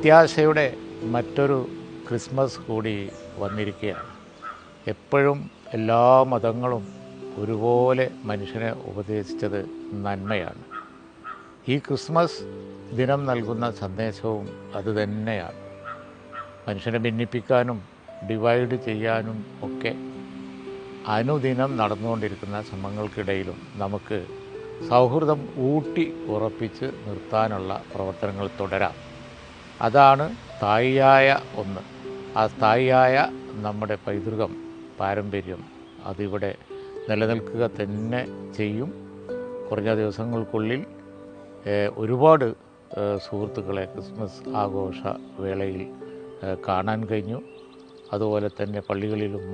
പ്രത്യാശയുടെ മറ്റൊരു ക്രിസ്മസ് കൂടി വന്നിരിക്കുകയാണ്. എപ്പോഴും എല്ലാ മതങ്ങളും ഒരുപോലെ മനുഷ്യനെ ഉപദേശിച്ചത് നന്മയാണ്. ഈ ക്രിസ്മസ് ദിനം നൽകുന്ന സന്ദേശവും അതുതന്നെയാണ്. മനുഷ്യനെ ഭിന്നിപ്പിക്കാനും ഡിവൈഡ് ചെയ്യാനും ഒക്കെ അനുദിനം നടന്നുകൊണ്ടിരിക്കുന്ന ശ്രമങ്ങൾക്കിടയിലും നമുക്ക് സൗഹൃദം ഊട്ടി ഉറപ്പിച്ച് നിർത്താനുള്ള പ്രവർത്തനങ്ങൾ തുടരാം. അതാണ് സ്ഥായിയായ ഒന്ന്. ആ സ്ഥായിയായ നമ്മുടെ പൈതൃകം, പാരമ്പര്യം അതിവിടെ നിലനിൽക്കുക തന്നെ ചെയ്യും. കുറഞ്ഞ ദിവസങ്ങൾക്കുള്ളിൽ ഒരുപാട് സുഹൃത്തുക്കളെ ക്രിസ്മസ് ആഘോഷ വേളയിൽ കാണാൻ കഴിഞ്ഞു. അതുപോലെ തന്നെ പള്ളികളിലും